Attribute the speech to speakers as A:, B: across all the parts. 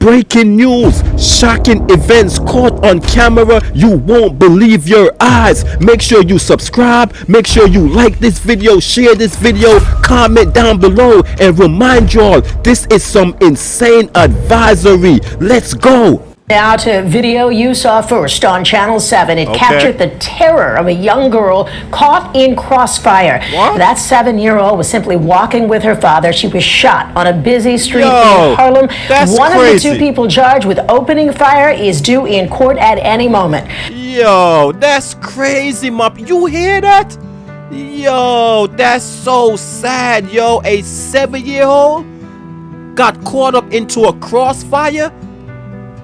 A: Breaking news, shocking events caught on camera. You won't believe your eyes. Make sure you subscribe, make sure you like this video, share this video, comment down below, and remind y'all this is some insane advisory. Let's go.
B: Now to video you saw first on Channel 7. It captured the terror of a young girl caught in Crossfire.
A: What?
B: That 7-year-old was simply walking with her father. She was shot on a busy street in Harlem. One of the two people charged with opening fire is due in court at any moment.
A: Yo, that's crazy, you hear that? Yo, that's so sad, yo. A 7-year-old got caught up into a crossfire.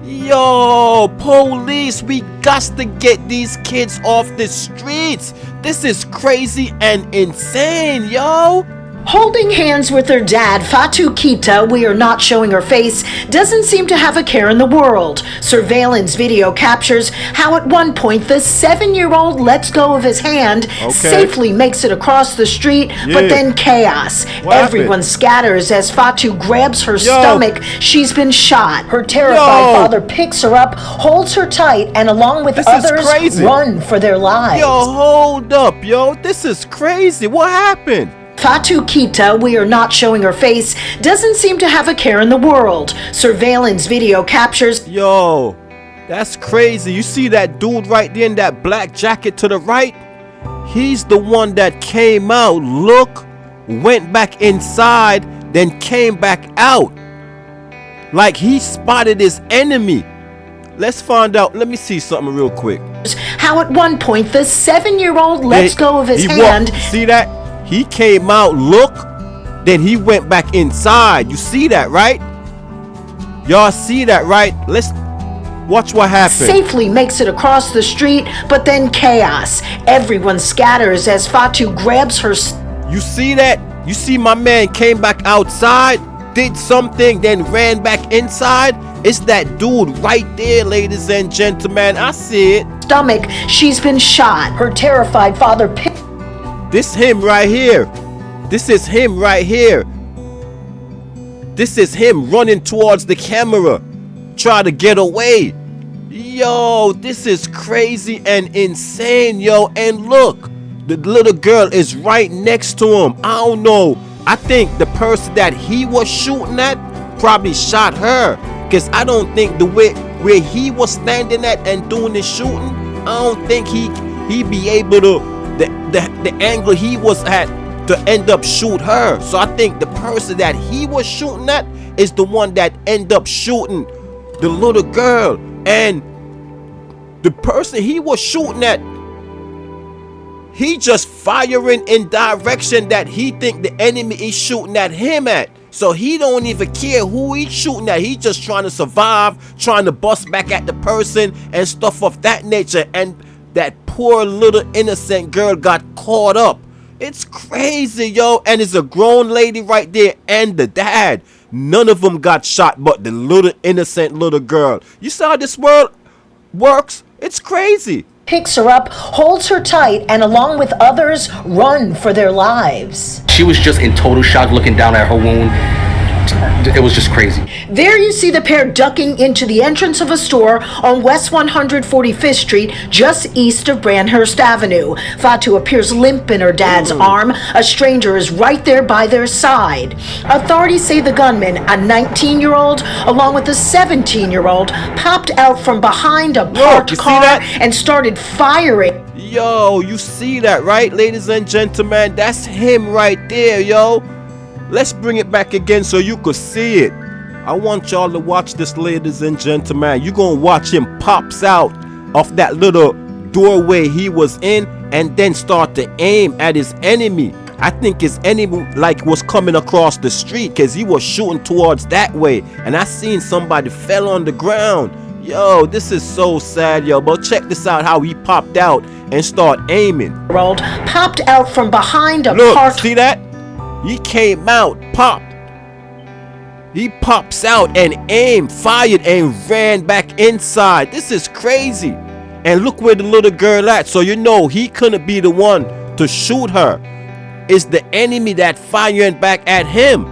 A: Yo, police, we got to get these kids off the streets. This is crazy and insane, yo.
C: Holding hands with her dad, Fatou Keita, we are not showing her face, doesn't seem to have a care in the world. Surveillance video captures how at one point the 7-year-old lets go of his hand, safely makes it across the street, but then chaos. Everyone scatters as Fatou grabs her stomach. She's been shot. Her terrified father picks her up, holds her tight, and along with others, run for their lives.
A: Yo, hold up, yo. This is crazy. What happened?
C: Fatou Keita, we are not showing her face, doesn't seem to have a care in the world. Surveillance video captures.
A: Yo, that's crazy. You see that dude right there in that black jacket to the right? He's the one that came out, look, went back inside, then came back out. Like he spotted his enemy. Let's find out. Let me see something real quick.
C: How at one point the 7-year-old lets go of his hand.
A: See that? He came out, look, then he went back inside. You see that, right? Y'all see that, right? Let's watch what happened.
C: Safely makes it across the street, but then chaos. Everyone scatters as Fatou grabs her.
A: You see that? You see my man came back outside, did something, then ran back inside? It's that dude right there, ladies and gentlemen. I see it.
C: Stomach. She's been shot. Her terrified father picked.
A: This him right here. This is him right here. This is him running towards the camera, try to get away. Yo, this is crazy and insane, yo. And look, the little girl is right next to him. I don't know. I think the person that he was shooting at probably shot her, because I don't think the way where he was standing at and doing the shooting, I don't think he be able to the angle he was at to end up shoot her. So I think the person that he was shooting at is the one that end up shooting the little girl. And the person he was shooting at, he just firing in direction that he think the enemy is shooting at him at. So he don't even care who he's shooting at. He just trying to survive, trying to bust back at the person and stuff of that nature. And that poor little innocent girl got caught up. It's crazy, yo. And it's a grown lady right there and the dad. None of them got shot but the little innocent little girl. You see how this world works? It's crazy.
C: Picks her up, holds her tight, and along with others, run for their lives.
D: She was just in total shock looking down at her wound. It was just crazy.
C: There you see the pair ducking into the entrance of a store on West 145th Street, just east of Brandhurst Avenue. Fatou appears limp in her dad's arm. A stranger is right there by their side. Authorities say the gunman, a 19-year-old, along with a 17-year-old, popped out from behind a parked car and started firing.
A: Yo, you see that, right, ladies and gentlemen? That's him right there, yo. Let's bring it back again so you could see it. I want y'all to watch this, ladies and gentlemen. You're gonna watch him pops out of that little doorway he was in and then start to aim at his enemy. I think his enemy like was coming across the street because he was shooting towards that way. And I seen somebody fell on the ground. Yo, this is so sad, yo. But check this out, how he popped out and start aiming.
C: Popped out from behind a
A: parked. See that? He came out, popped. He pops out and aimed, fired, and ran back inside. This is crazy. And look where the little girl at. So you know he couldn't be the one to shoot her. It's the enemy that firing back at him.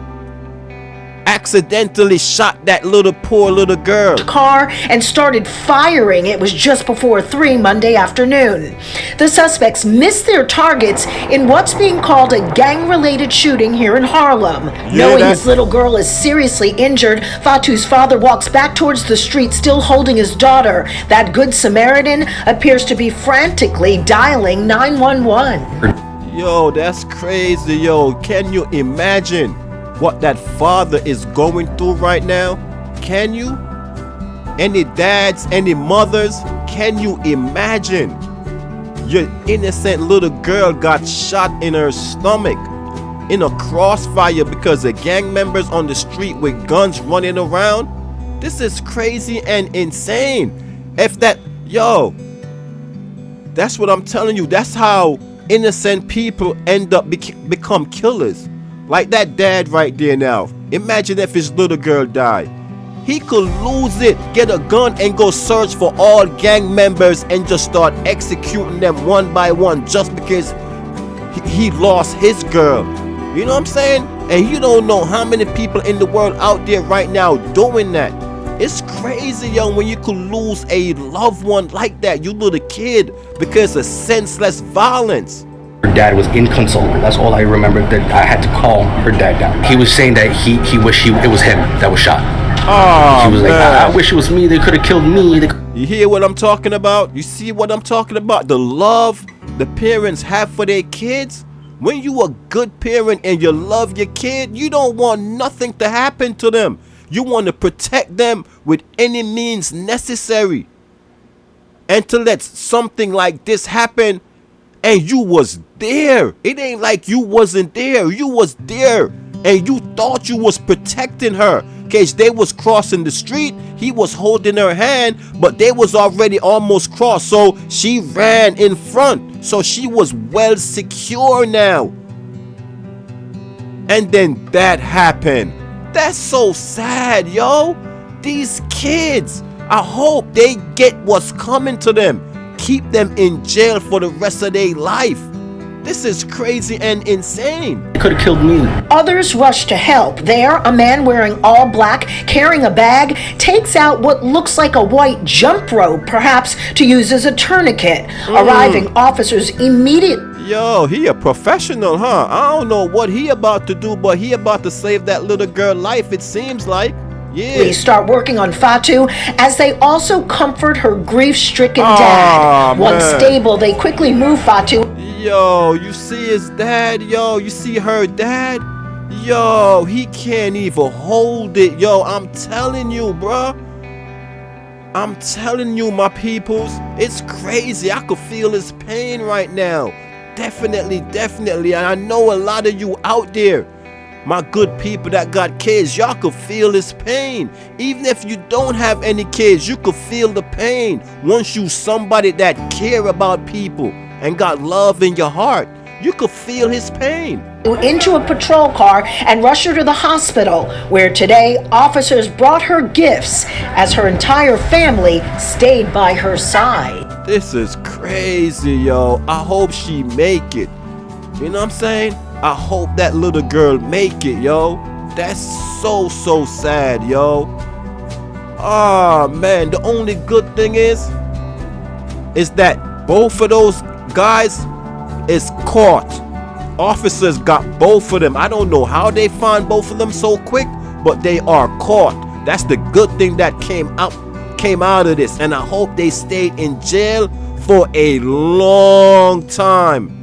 A: accidentally shot that poor little girl.
C: Car and started firing. It was just before 3 Monday afternoon. The suspects missed their targets in what's being called a gang-related shooting here in Harlem. Knowing his little girl is seriously injured, Fatu's father walks back towards the street still holding his daughter. That Good Samaritan appears to be frantically dialing 911.
A: Yo, that's crazy, yo. Can you imagine what that father is going through right now? Can you? Any dads, any mothers, can you imagine? Your innocent little girl got shot in her stomach in a crossfire because of gang members on the street with guns running around. This is crazy and insane. That's what I'm telling you. That's how innocent people end up become killers. Like that dad right there now. Imagine if his little girl died. He could lose it, get a gun and go search for all gang members and just start executing them one by one just because he lost his girl. You know what I'm saying? And you don't know how many people in the world out there right now doing that. It's crazy, yo, when you could lose a loved one like that, you little kid, because of senseless violence.
D: Her dad was inconsolable. That's all I remember, that I had to calm her dad down. He was saying that he wished it was him that was shot.
A: Oh,
D: he was like, I wish it was me. They could have killed me.
A: You hear what I'm talking about? You see what I'm talking about? The love the parents have for their kids. When you a good parent and you love your kid, you don't want nothing to happen to them. You want to protect them with any means necessary. And to let something like this happen, and you was there. It ain't like you wasn't there. You was there. And you thought you was protecting her. Cause they was crossing the street. He was holding her hand, but they was already almost crossed. So she ran in front. So she was well secure now. And then that happened. That's so sad, yo. These kids, I hope they get what's coming to them. Keep them in jail for the rest of their life. This is crazy and insane.
D: They could have killed me.
C: Others rush to help. There, a man wearing all black, carrying a bag, takes out what looks like a white jump rope, perhaps to use as a tourniquet. Arriving officers immediately.
A: Yo, he a professional, huh? I don't know what he about to do, but he about to save that little girl life, it seems like. Yeah.
C: We start working on Fatu as they also comfort her grief-stricken dad. Once stable, they quickly move Fatu.
A: Yo, you see his dad? Yo, you see her dad? Yo, he can't even hold it. Yo, I'm telling you, bruh. I'm telling you, my peoples. It's crazy. I could feel his pain right now. Definitely. And I know a lot of you out there, my good people that got kids, y'all could feel his pain. Even if you don't have any kids, you could feel the pain once you somebody that care about people and got love in your heart. You could feel his pain.
C: Into a patrol car and rush her to the hospital, where today officers brought her gifts as her entire family stayed by her side.
A: This is crazy, yo. I hope she make it. You know what I'm saying? I hope that little girl make it, yo. That's so sad, yo. Ah, man, the only good thing is that both of those guys is caught. Officers got both of them. I don't know how they find both of them so quick, but they are caught. That's the good thing that came out of this, and I hope they stayed in jail for a long time.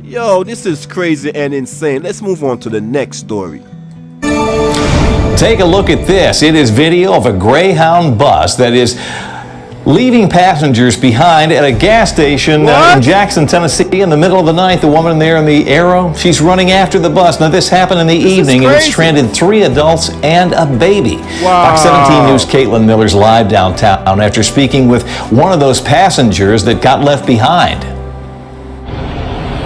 A: Yo, this is crazy and insane. Let's move on to the next story.
E: Take a look at this. It is video of a Greyhound bus that is leaving passengers behind at a gas station in Jackson, Tennessee in the middle of the night. The woman there in the arrow, she's running after the bus. Now, this happened in the evening, and it's stranded 3 adults and a baby.
A: Wow.
E: Fox 17 News' Caitlin Miller's live downtown after speaking with one of those passengers that got left behind.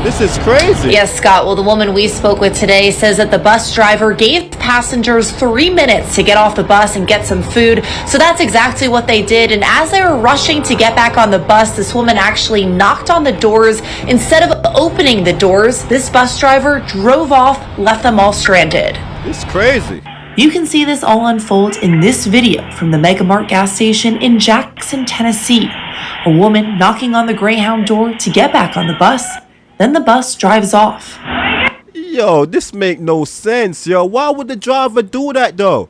A: This is crazy.
F: Yes, Scott. Well, the woman we spoke with today says that the bus driver gave passengers 3 minutes to get off the bus and get some food. So that's exactly what they did. And as they were rushing to get back on the bus, this woman actually knocked on the doors. Instead of opening the doors, this bus driver drove off, left them all stranded.
A: It's crazy.
F: You can see this all unfold in this video from the Mega Mart gas station in Jackson, Tennessee. A woman knocking on the Greyhound door to get back on the bus. Then the bus drives off.
A: Yo, this make no sense, yo. Why would the driver do that, though?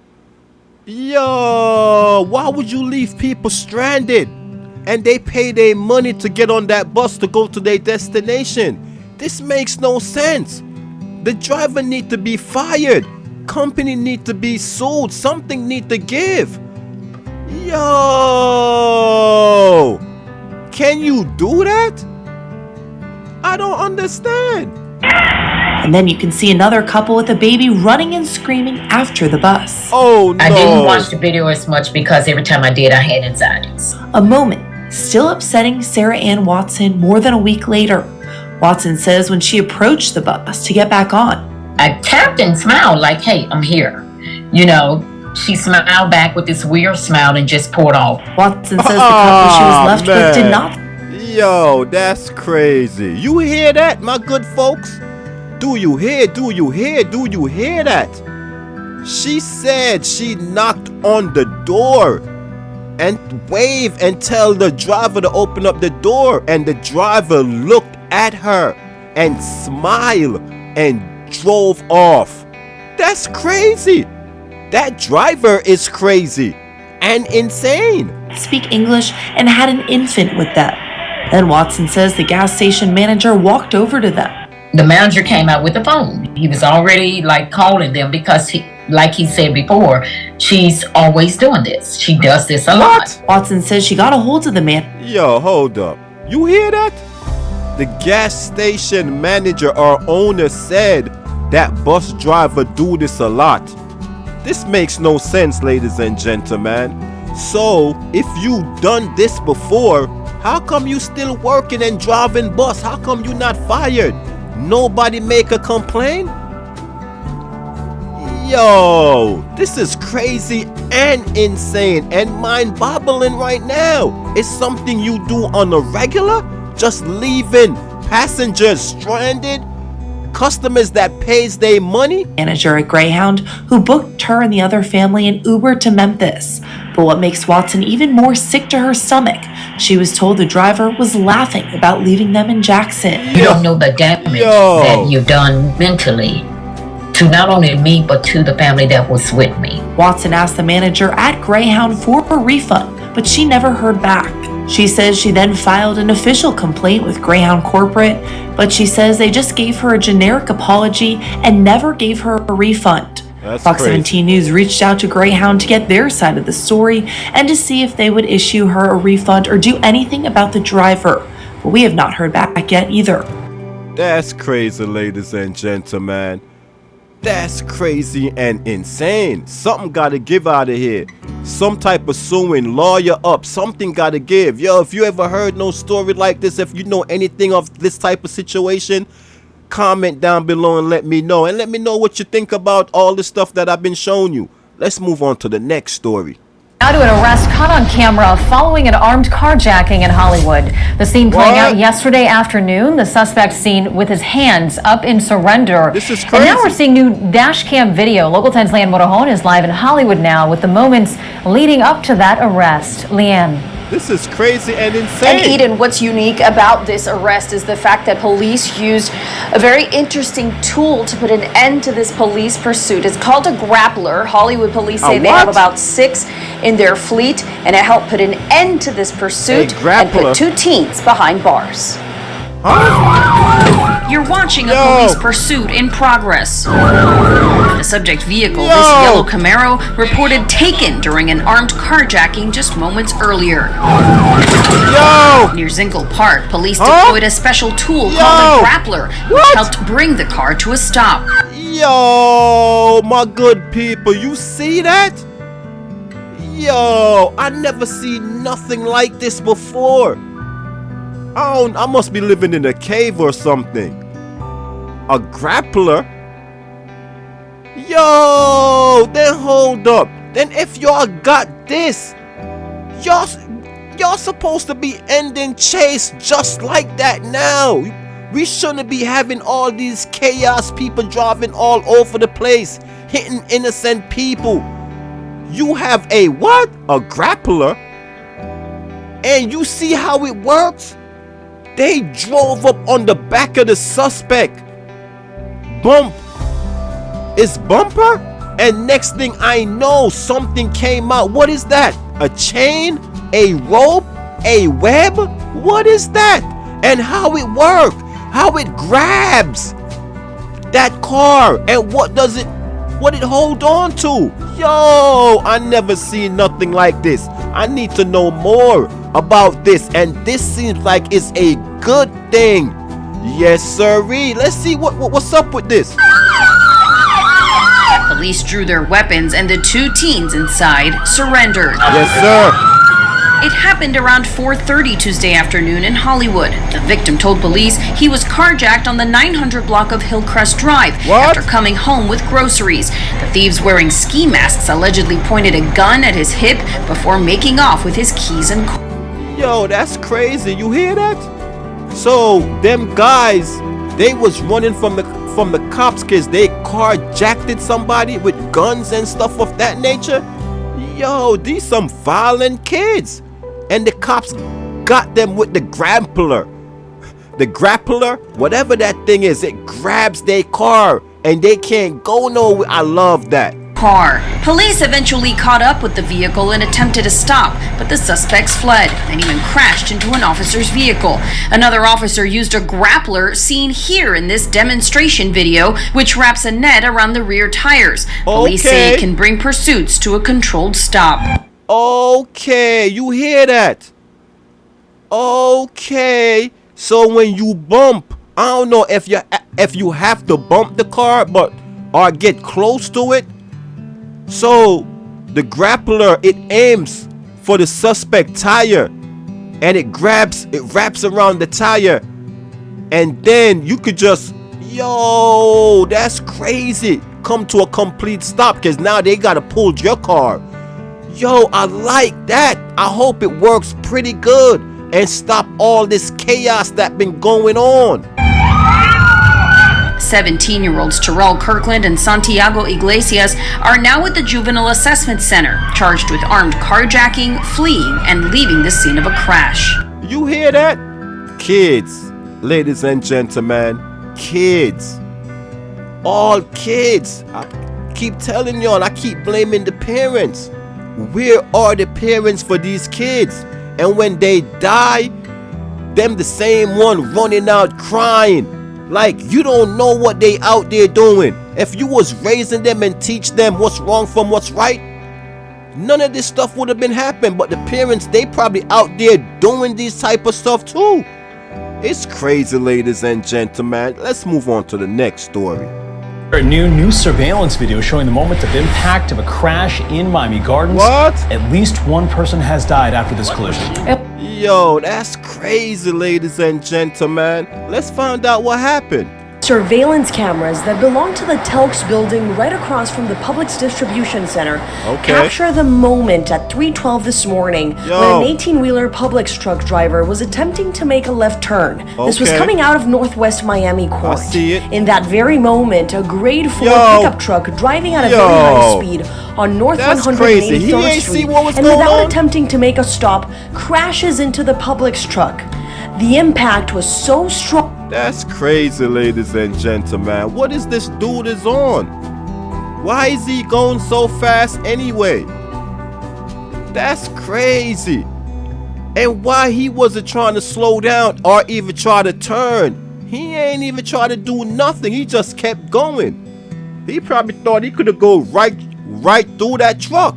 A: Yo, why would you leave people stranded? And they pay their money to get on that bus to go to their destination. This makes no sense. The driver need to be fired. Company need to be sued. Something need to give. Yo, can you do that? I don't understand.
F: And then you can see another couple with a baby running and screaming after the bus.
A: Oh no.
G: I didn't watch the video as much because every time I did, I had anxieties.
F: A moment still upsetting Sarah Ann Watson more than a week later. Watson says when she approached the bus to get back on,
G: I tapped and smiled like, hey, I'm here. You know, she smiled back with this weird smile and just poured off.
F: Watson says the couple she was left with did not.
A: Yo, that's crazy. You hear that, my good folks? Do you hear that? She said she knocked on the door and waved and tell the driver to open up the door, and the driver looked at her and smiled and drove off. That's crazy. That driver is crazy and insane.
F: Speak English and had an infant with them. Then Watson says the gas station manager walked over to them.
G: The manager came out with the phone. He was already like calling them because like he said before, she's always doing this. She does this a lot.
F: Watson says she got a hold of the man.
A: Yo, hold up. You hear that? The gas station manager or owner said that bus driver do this a lot. This makes no sense, ladies and gentlemen. So, if you done this before, how come you still working and driving bus? How come you not fired? Nobody make a complaint? Yo, this is crazy and insane and mind-boggling right now. It's something you do on a regular? Just leaving passengers stranded? Customers that pays their money?
F: Manager at Greyhound, who booked her and the other family an Uber to Memphis. But what makes Watson even more sick to her stomach, she was told the driver was laughing about leaving them in Jackson.
G: You don't know the damage that you've done mentally to not only me, but to the family that was with me.
F: Watson asked the manager at Greyhound for a refund, but she never heard back. She says she then filed an official complaint with Greyhound Corporate, but she says they just gave her a generic apology and never gave her a refund. Fox 17 News reached out to Greyhound to get their side of the story and to see if they would issue her a refund or do anything about the driver, but we have not heard back yet either.
A: That's crazy, ladies and gentlemen. That's crazy and insane. Something gotta give out of here. Some type of suing, lawyer up, something gotta give. Yo, if you ever heard no story like this, if you know anything of this type of situation, comment down below and let me know. And let me know what you think about all the stuff that I've been showing you. Let's move on to the next story.
H: Now to an arrest caught on camera following an armed carjacking in Hollywood. The scene playing out yesterday afternoon. The suspect seen with his hands up in surrender.
A: This is crazy.
H: And now we're seeing new dash cam video. Local 10's Leanne Motorhone is live in Hollywood now with the moments leading up to that arrest. Leanne.
A: This is crazy and insane.
I: And Eden, what's unique about this arrest is the fact that police used a very interesting tool to put an end to this police pursuit. It's called a grappler. Hollywood police say they have about 6 in their fleet, and it helped put an end to this pursuit and put 2 teens behind bars.
J: You're watching a police pursuit in progress. The subject vehicle, this yellow Camaro, reported taken during an armed carjacking just moments earlier. Near Zinkle Park, police deployed a special tool called a grappler, which helped bring the car to a stop.
A: Yo, my good people, you see that? Yo, I never seen nothing like this before. I must be living in a cave or something. A grappler? Yo, then hold up. Then if y'all got this, y'all supposed to be ending chase just like that now. We shouldn't be having all these chaos, people driving all over the place, hitting innocent people. You have a what? A grappler? And you see how it works? They drove up on the back of the suspect. Bump. It's bumper? And next thing I know, something came out. What is that? A chain? A rope? A web? What is that? And how it works? How it grabs that car? And what it hold on to? Yo, I never seen nothing like this. I need to know more about this. And this seems like it's a good thing. Yes, sirree. Let's see what's up with this.
J: Police drew their weapons and the two teens inside surrendered.
A: Yes, sir.
J: It happened around 4:30 Tuesday afternoon in Hollywood. The victim told police he was carjacked on the 900 block of Hillcrest Drive after coming home with groceries. The thieves wearing ski masks allegedly pointed a gun at his hip before making off with his keys and car.
A: Yo, that's crazy. You hear that? So them guys, they was running from the cops because they carjacked somebody with guns and stuff of that nature. Yo, these some violent kids. And the cops got them with the grappler. The grappler, whatever that thing is, it grabs their car and they can't go nowhere. I love that.
J: Police eventually caught up with the vehicle and attempted to stop, but the suspects fled and even crashed into an officer's vehicle. Another officer used a grappler seen here in this demonstration video, which wraps a net around the rear tires. Police say it can bring pursuits to a controlled stop.
A: Okay, you hear that? Okay, so when you bump, I don't know if you have to bump the car, but or get close to it. So the grappler, it aims for the suspect tire and it wraps around the tire, and then you could just, yo, that's crazy, come to a complete stop because now they gotta pull your car. Yo, I like that. I hope it works pretty good and stop all this chaos that been going on.
J: 17-year-olds Terrell Kirkland and Santiago Iglesias are now at the Juvenile Assessment Center, charged with armed carjacking, fleeing, and leaving the scene of a crash.
A: You hear that? Kids, ladies and gentlemen, kids. All kids. I keep telling y'all, I keep blaming the parents. Where are the parents for these kids? And when they die, them the same one running out crying. Like you don't know what they out there doing. If you was raising them and teach them what's wrong from what's right, none of this stuff would have been happening. But the parents, they probably out there doing these type of stuff too. It's crazy, ladies and gentlemen. Let's move on to the next story.
K: A new surveillance video showing the moment of impact of a crash in Miami Gardens.
A: What?
K: At least one person has died after this collision.
A: Yo, that's crazy, ladies and gentlemen. Let's find out what happened.
L: Surveillance cameras that belong to the Telx building right across from the Publix distribution center capture the moment at 3:12 this morning when an 18-wheeler Publix truck driver was attempting to make a left turn. This was coming out of Northwest Miami Court.
A: I see it.
L: In that very moment, a grade 4 pickup truck driving at a very high speed on North 183rd Street and without attempting to make a stop, crashes into the Publix truck. The impact was so strong.
A: That's crazy, ladies and gentlemen. What is this dude is on? Why is he going so fast anyway? That's crazy. And why he wasn't trying to slow down or even try to turn? He ain't even try to do nothing. He just kept going. He probably thought he could have go right through that truck.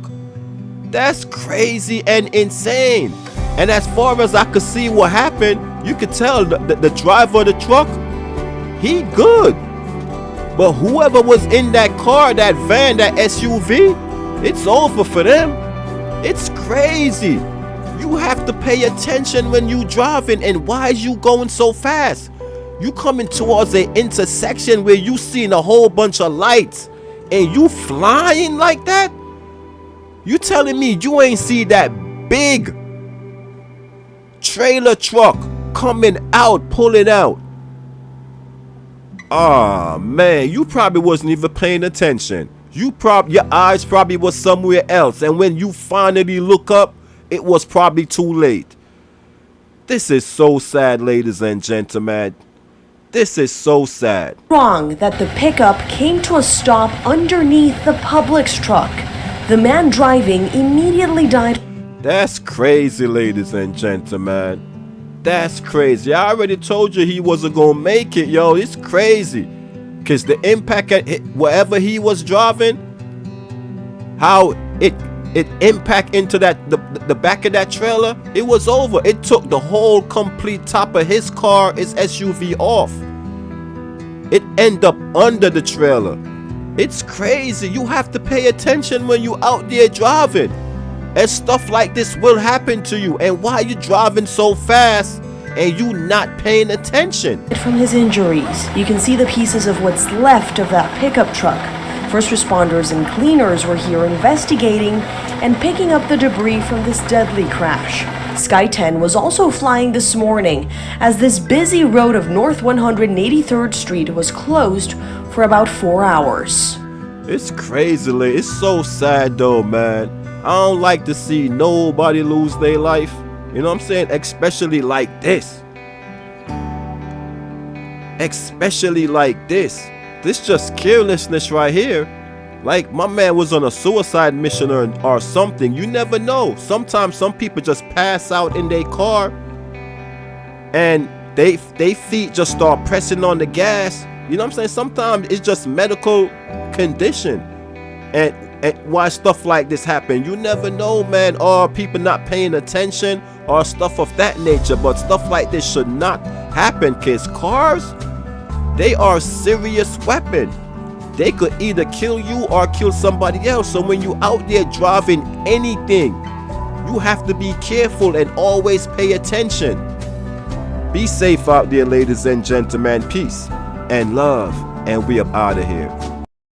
A: That's crazy and insane. And as far as I could see what happened, you could tell the driver of the truck, he good. But whoever was in that car, that van, that SUV, it's over for them. It's crazy. You have to pay attention when you driving. And why is you going so fast? You coming towards an intersection where you seen a whole bunch of lights and you flying like that? You telling me you ain't see that big trailer truck coming out, pulling out? Ah, man, you probably wasn't even paying attention. Your eyes probably was somewhere else, and when you finally look up, it was probably too late. This is so sad, ladies and gentlemen. This is so sad.
L: Wrong that the pickup came to a stop underneath the Publix truck. The man driving immediately died.
A: That's crazy, ladies and gentlemen. That's crazy. I already told you he wasn't gonna make it, yo. It's crazy. Cause the impact at wherever he was driving, how it impact into the back of that trailer, it was over. It took the whole complete top of his car, his SUV, off. It ended up under the trailer. It's crazy. You have to pay attention when you out there driving, and stuff like this will happen to you. And why you driving so fast and you not paying attention?
L: From his injuries, you can see the pieces of what's left of that pickup truck. First responders and cleaners were here investigating and picking up the debris from this deadly crash. Sky 10 was also flying this morning as this busy road of North 183rd Street was closed for about 4 hours.
A: It's crazy. It's so sad though, man. I don't like to see nobody lose their life. You know what I'm saying? Especially like this. Especially like this. This just carelessness right here. Like my man was on a suicide mission or something. You never know. Sometimes some people just pass out in their car and they feet just start pressing on the gas. You know what I'm saying? Sometimes it's just medical condition. And why stuff like this happen, you never know, man. Or people not paying attention or stuff of that nature. But stuff like this should not happen, because cars, they are a serious weapon. They could either kill you or kill somebody else. So when you out there driving anything, you have to be careful and always pay attention. Be safe out there, ladies and gentlemen. Peace and love, and we are out of here.